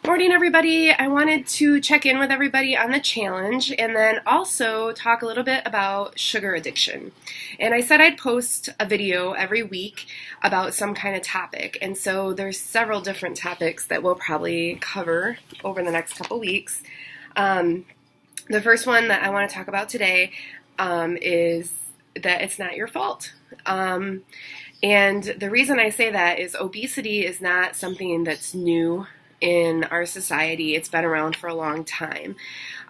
Morning, everybody. I wanted to check in with everybody on the challenge and then also talk a little bit about sugar addiction. And I said I'd post a video every week about some kind of topic. And so there's several different topics that we'll probably cover over the next couple weeks. The first one that I want to talk about today is that it's not your fault. And the reason I say that is obesity is not something that's new in our society. It's been around for a long time.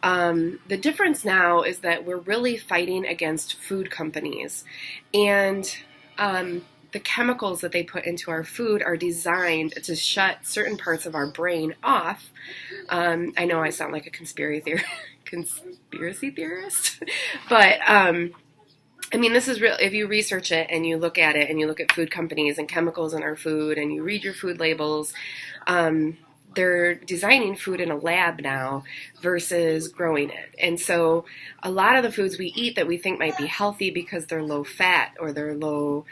The difference now is that we're really fighting against food companies, and the chemicals that they put into our food are designed to shut certain parts of our brain off. I know I sound like a conspiracy theorist, but I mean, this is real. If you research it and you look at it and you look at food companies and chemicals in our food and you read your food labels, they're designing food in a lab now versus growing it. And so a lot of the foods we eat that we think might be healthy because they're low fat or they're low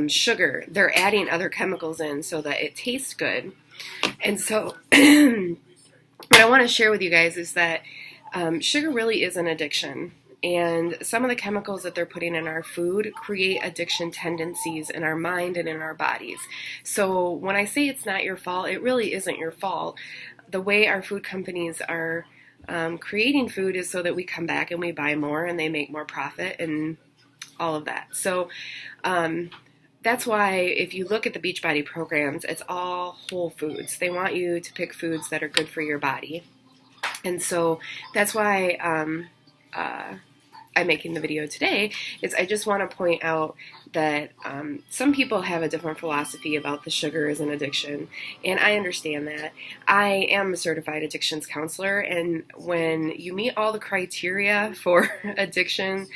sugar, they're adding other chemicals in so that it tastes good. And so what I want to share with you guys is that sugar really is an addiction. And some of the chemicals that they're putting in our food create addiction tendencies in our mind and in our bodies. So when I say it's not your fault, it really isn't your fault. The way our food companies are creating food is so that we come back and we buy more and they make more profit and all of that. So that's why if you look at the Beachbody programs, it's all whole foods. They want you to pick foods that are good for your body. And so that's why I'm making the video today, is I just want to point out that some people have a different philosophy about the sugar as an addiction, and I understand that. I am a certified addictions counselor, and when you meet all the criteria for addiction,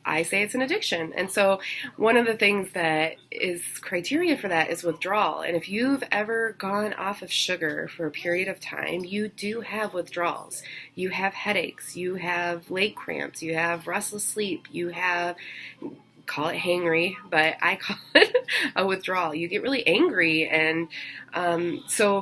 I say it's an addiction. And so one of the things that is criteria for that is withdrawal. And if you've ever gone off of sugar for a period of time, you do have withdrawals. You have headaches, you have leg cramps, you have restless sleep, you have, call it hangry, but I call it a withdrawal. You get really angry. And so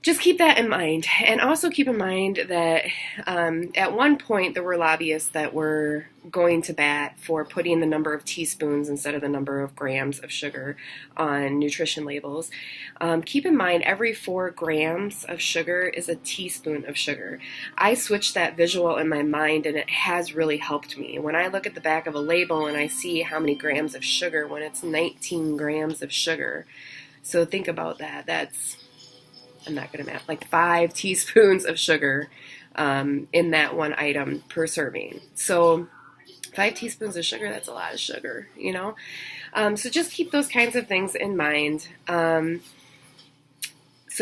just keep that in mind. And also keep in mind that at one point there were lobbyists that were going to bat for putting the number of teaspoons instead of the number of grams of sugar on nutrition labels. Keep in mind every 4 grams of sugar is a teaspoon of sugar. I switched that visual in my mind and it has really helped me. When I look at the back of a label and I see how many grams of sugar when it's 19 grams of sugar. So think about that. That's, I'm not going to math, like 5 teaspoons of sugar in that one item per serving. So 5 teaspoons of sugar, that's a lot of sugar, you know? So just keep those kinds of things in mind. So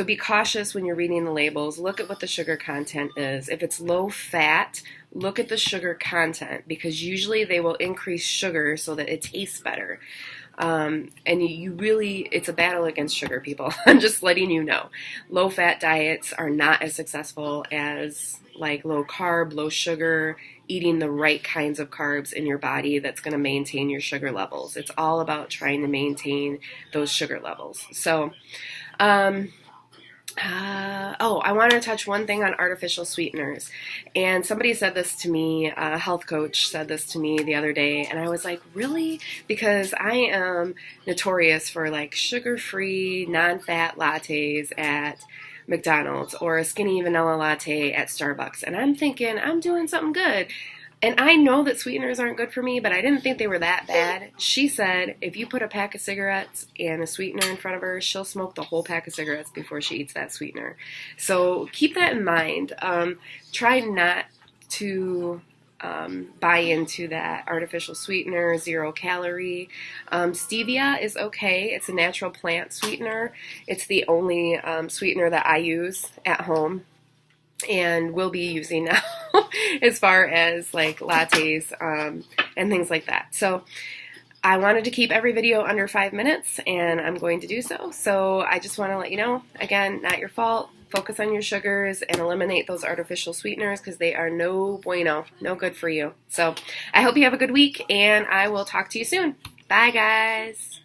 be cautious when you're reading the labels. Look at what the sugar content is. If it's low fat, look at the sugar content, because usually they will increase sugar so that it tastes better. And you really, it's a battle against sugar, people. I'm just letting you know. Low fat diets are not as successful as like low carb, low sugar, eating the right kinds of carbs in your body that's going to maintain your sugar levels. It's all about trying to maintain those sugar levels. So, I want to touch one thing on artificial sweeteners. And somebody said this to me, a health coach said this to me the other day, and I was like, really? Because I am notorious for like sugar-free, non-fat lattes at McDonald's or a skinny vanilla latte at Starbucks. And I'm thinking, I'm doing something good. And I know that sweeteners aren't good for me, but I didn't think they were that bad. She said if you put a pack of cigarettes and a sweetener in front of her, she'll smoke the whole pack of cigarettes before she eats that sweetener. So keep that in mind. Try not to buy into that artificial sweetener, 0 calorie. Stevia is okay. It's a natural plant sweetener. It's the only sweetener that I use at home and will be using now as far as like lattes and things like that. So I wanted to keep every video under 5 minutes, and I'm going to do so. So I just want to let you know, again, not your fault. Focus on your sugars and eliminate those artificial sweeteners because they are no bueno, no good for you. So I hope you have a good week, and I will talk to you soon. Bye, guys.